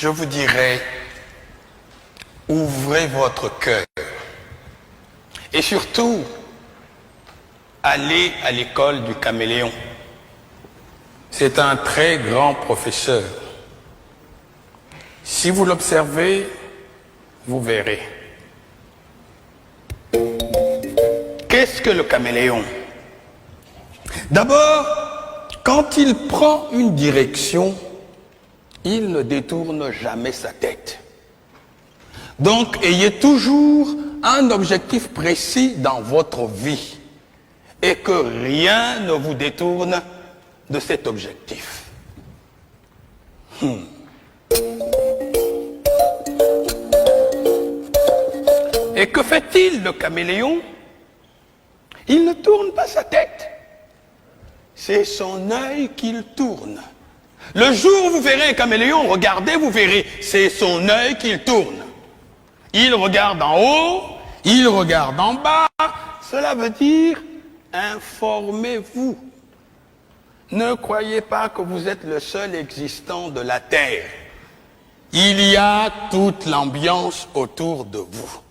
je vous dirais, ouvrez votre cœur. Et surtout, allez à l'école du caméléon. C'est un très grand professeur. Si vous l'observez, vous verrez. Qu'est-ce que le caméléon? D'abord, quand il prend une direction, il ne détourne jamais sa tête. Donc, ayez toujours un objectif précis dans votre vie et que rien ne vous détourne de cet objectif. Et que fait-il, le caméléon? Il ne tourne pas sa tête. C'est son œil qu'il tourne. Le jour où vous verrez un caméléon, regardez, vous verrez, c'est son œil qu'il tourne. Il regarde en haut, il regarde en bas. Cela veut dire, informez-vous. Ne croyez pas que vous êtes le seul existant de la Terre. Il y a toute l'ambiance autour de vous.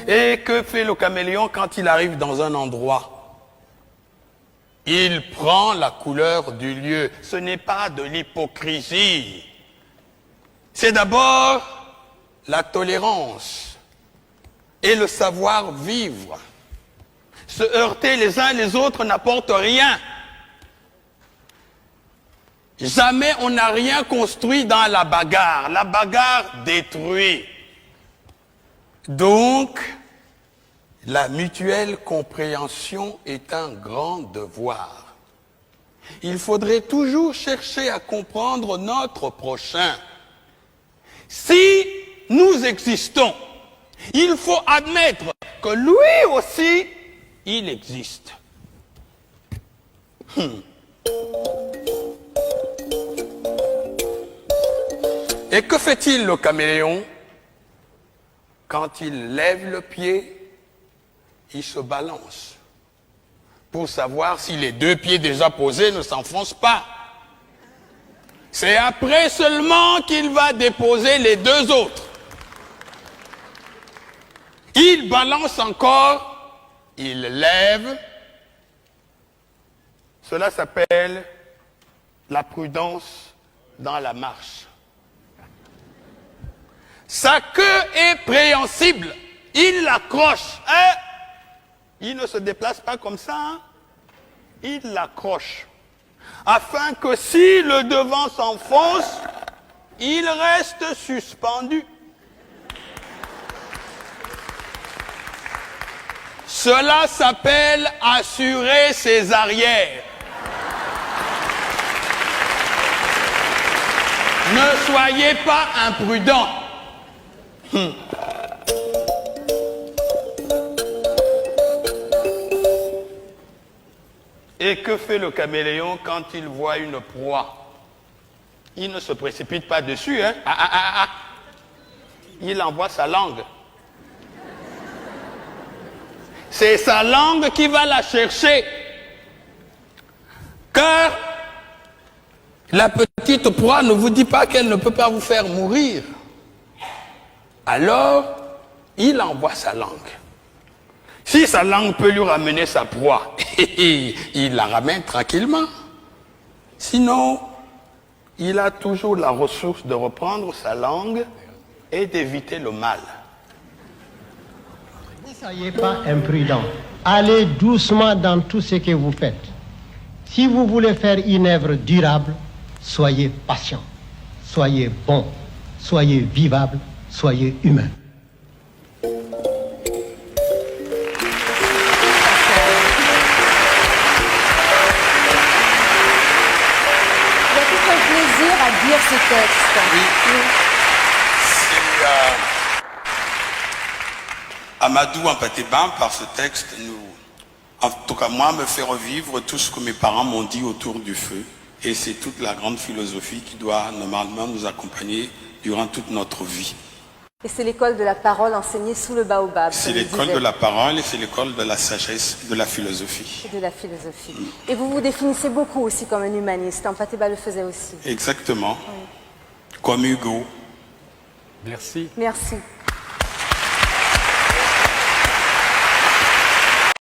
Et que fait le caméléon quand il arrive dans un endroit? Il prend la couleur du lieu. Ce n'est pas de l'hypocrisie. C'est d'abord la tolérance et le savoir-vivre. Se heurter les uns les autres n'apporte rien. Jamais on n'a rien construit dans la bagarre. La bagarre détruit. Donc, la mutuelle compréhension est un grand devoir. Il faudrait toujours chercher à comprendre notre prochain. Si nous existons, il faut admettre que lui aussi, il existe. Et que fait-il, le caméléon? Quand il lève le pied, il se balance pour savoir si les deux pieds déjà posés ne s'enfoncent pas. C'est après seulement qu'il va déposer les deux autres. Il balance encore, il lève. Cela s'appelle la prudence dans la marche. Sa queue est préhensible. Il l'accroche. Hein? Il ne se déplace pas comme ça. Hein? Il l'accroche. Afin que si le devant s'enfonce, il reste suspendu. Cela s'appelle assurer ses arrières. Ne soyez pas imprudents. Et que fait le caméléon quand il voit une proie? Il ne se précipite pas dessus, hein? Il envoie sa langue. C'est sa langue qui va la chercher. Car la petite proie ne vous dit pas qu'elle ne peut pas vous faire mourir. Alors, il envoie sa langue. Si sa langue peut lui ramener sa proie, il la ramène tranquillement. Sinon, il a toujours la ressource de reprendre sa langue et d'éviter le mal. Ne soyez pas imprudent. Allez doucement dans tout ce que vous faites. Si vous voulez faire une œuvre durable, soyez patient, soyez bon, soyez vivable, soyez humain. Lire ce texte. Oui. C'est Amadou Ampatéban, par ce texte, en tout cas moi, me fait revivre tout ce que mes parents m'ont dit autour du feu. Et c'est toute la grande philosophie qui doit normalement nous accompagner durant toute notre vie. Et c'est l'école de la parole enseignée sous le baobab. C'est comme l'école disait, de la parole et c'est l'école de la sagesse, de la philosophie. et de la philosophie. Et vous vous définissez beaucoup aussi comme un humaniste. Mpateba le faisait aussi. Exactement. Comme Hugo. Merci. Merci.